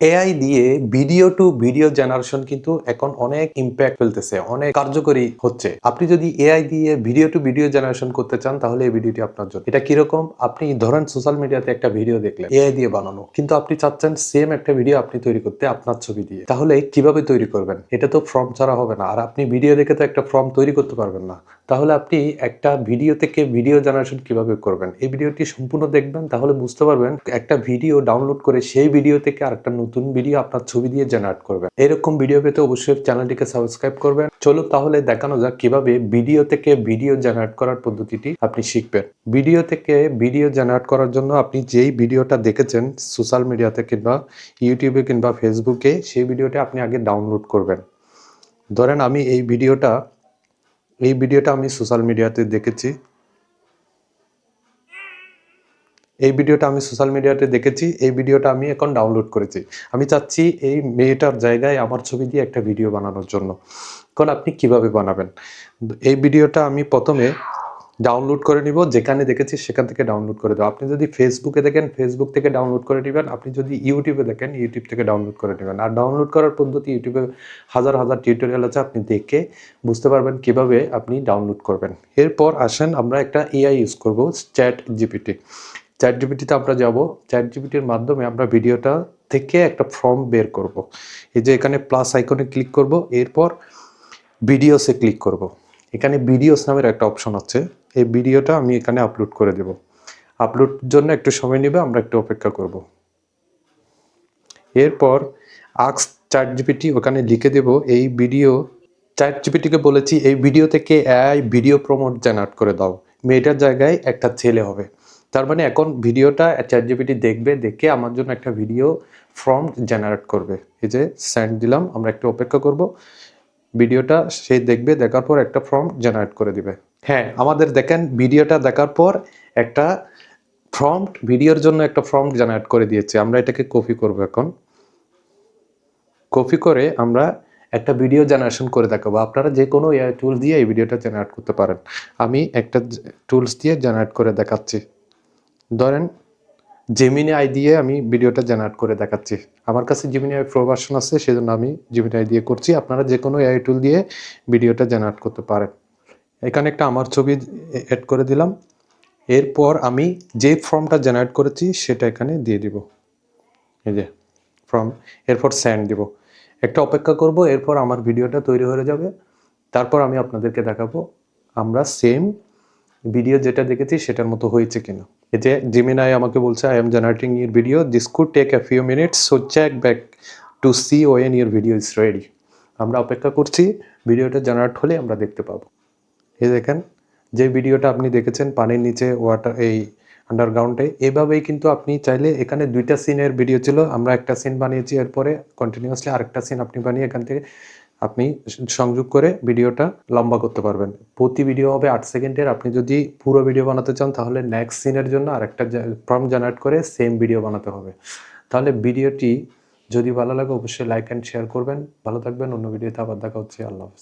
AI দিয়ে video two video generation কিন্তু এখন অনেক ইম্প্যাক্ট ফেলতেছে, অনেক কার্যকরী হচ্ছে। আপনি যদি এআই দিয়ে ভিডিও টু ভিডিও জেনারেশন করতে চান তাহলে এই ভিডিওটি আপনার জন্য। এটা কিরকম? আপনি ধরেন সোশ্যাল মিডিয়াতে একটা ভিডিও দেখলেন এআই দিয়ে বানানো, কিন্তু আপনি চাচ্ছেন সেম একটা ভিডিও আপনি তৈরি করতে আপনার ছবি দিয়ে। তাহলে কিভাবে তৈরি করবেন? এটা তো ফর্ম ছাড়া হবে না, আর আপনি ভিডিও দেখে তো একটা ফর্ম তৈরি করতে পারবেন না। তাহলে আপনি একটা ভিডিও থেকে ভিডিও জেনারেশন কিভাবে করবেন? এই ভিডিওটি সম্পূর্ণ দেখবেন, তাহলে বুঝতে পারবেন একটা ভিডিও ডাউনলোড করে সেই ভিডিও থেকে আরেকটা নতুন ভিডিও আপনার ছবি দিয়ে জেনারেট করবেন। এরকম ভিডিও পেতে অবশ্যই চ্যানেলটিকে সাবস্ক্রাইব করবেন। চলুন তাহলে দেখানো যাক কিভাবে ভিডিও থেকে ভিডিও জেনারেট করার পদ্ধতিটি আপনি শিখবেন। ভিডিও থেকে ভিডিও জেনারেট করার জন্য আপনি যেই ভিডিওটা দেখেছেন সোশ্যাল মিডিয়াতে কিংবা ইউটিউবে কিংবা ফেসবুকে, সেই ভিডিওটা আপনি আগে ডাউনলোড করবেন। ধরেন আমি এই ভিডিওটা আমি সোশ্যাল মিডিয়াতে দেখেছি। এই ভিডিওটা আমি এখন ডাউনলোড করেছি। আমি চাচ্ছি এই মেয়েটার জায়গায় আমার ছবি দিয়ে একটা ভিডিও বানানোর জন্য। এখন আপনি কিভাবে বানাবেন? এই ভিডিওটা আমি প্রথমে ডাউনলোড করে নিব, যেখানে দেখেছি সেখান থেকে ডাউনলোড করে দেবো। আপনি যদি ফেসবুকে দেখেন ফেসবুক থেকে ডাউনলোড করে নেবেন, আপনি যদি ইউটিউবে দেখেন ইউটিউব থেকে ডাউনলোড করে নেবেন। আর ডাউনলোড করার পদ্ধতি ইউটিউবে হাজার হাজার টিউটোরিয়াল আছে, আপনি দেখে বুঝতে পারবেন কিভাবে আপনি ডাউনলোড করবেন। এরপর আসেন আমরা একটা এআই ইউজ করব, চ্যাট জিপিটি। চ্যাট জিপিটিতে আমরা যাব, চ্যাট জিপিটির মাধ্যমে আমরা ভিডিওটা থেকে একটা ফর্ম বের করব। এই যে এখানে প্লাস আইকনে ক্লিক করব, এরপর ভিডিওসে ক্লিক করব। এখানে ভিডিওস নামের একটা অপশন আছে, এই ভিডিওটা আমি এখানে আপলোড করে দেব। আপলোড জন্য একটু সময় নেবে, আমরা একটু অপেক্ষা করব। এরপর আস্ক চ্যাট জিপিটি ওখানে লিখে দেব এই ভিডিও। চ্যাট জিপিটিকে বলেছি এই ভিডিও থেকে এআই ভিডিও প্রমোট জেনারেট করে দাও, মেয়েটার জায়গায় একটা ছেলে হবে। তার মানে এখন ভিডিওটা চ্যাট জিপিটি দেখবে, দেখে আমার জন্য একটা ভিডিও ফর্ম জেনারেট করবে। এই যে সেন্ড দিলাম, আমরা একটু অপেক্ষা করব। ভিডিওটা সে দেখবে, দেখার পর একটা ফর্ম জেনারেট করে দিবে। হ্যাঁ, আমাদের দেখেন ভিডিওটা দেখার পর একটা প্রম্পট, ভিডিওর জন্য একটা প্রম্পট জেনারেট করে দিয়েছে। আমরা এটাকে কপি করব। এখন কপি করে আমরা একটা ভিডিও জেনারেশন করে দেখাবো। আপনারা যে কোনো এআই টুল দিয়ে এই ভিডিওটা জেনারেট করতে পারেন। আমি একটা টুলস দিয়ে জেনারেট করে দেখাচ্ছি। ধরেন জেমিনি আই দিয়ে আমি ভিডিওটা জেনারেট করে দেখাচ্ছি। আমার কাছে জেমিনি আই প্রো ভার্সন আছে, সেজন্য আমি জেমিনি আই দিয়ে করছি। আপনারা যে কোনো এআই টুল দিয়ে ভিডিওটা জেনারেট করতে পারেন। এখানে একটা আমার ছবি অ্যাড করে দিলাম। এরপর আমি যে ফর্মটা জেনারেট করেছি সেটা এখানে দিয়ে দিব। এই যে ফর্ম, এরপর সেন্ড দিব। একটা অপেক্ষা করব, এরপর আমার ভিডিওটা তৈরি হয়ে যাবে। তারপর আমি আপনাদেরকে দেখাবো আমরা সেম ভিডিও যেটা দেখেছি সেটার মতো হয়েছে কিনা। এই যে জেমিনাই আমাকে বলছে I am generating your video, this could take a few minutes, so check back to see when your video is ready. আমরা অপেক্ষা করছি, ভিডিওটা জেনারেট হলে আমরা দেখতে পাবো। এই দেখেন, যে ভিডিওটা আপনি দেখেছেন পানির নিচে ওয়াটার, এই আন্ডারগ্রাউন্ডে, এভাবেই কিন্তু আপনি চাইলে, এখানে দুইটা সিনের ভিডিও ছিল, আমরা একটা সিন বানিয়েছি, এরপরে কন্টিনিউয়াসলি আরেকটা সিন আপনি বানিয়ে এখান থেকে আপনি সংযোগ করে ভিডিওটা লম্বা করতে পারবেন। প্রতি ভিডিও হবে 8 সেকেন্ডের। আপনি যদি পুরো ভিডিও বানাতে চান তাহলে নেক্সট সিনের জন্য আরেকটা ফর্ম জেনারেট করে সেম ভিডিও বানাতে হবে। তাহলে ভিডিওটি যদি ভালো লাগে অবশ্যই লাইক অ্যান্ড শেয়ার করবেন। ভালো থাকবেন, অন্য ভিডিওতে আবার দেখা হচ্ছে। আল্লাহ হাফেজ।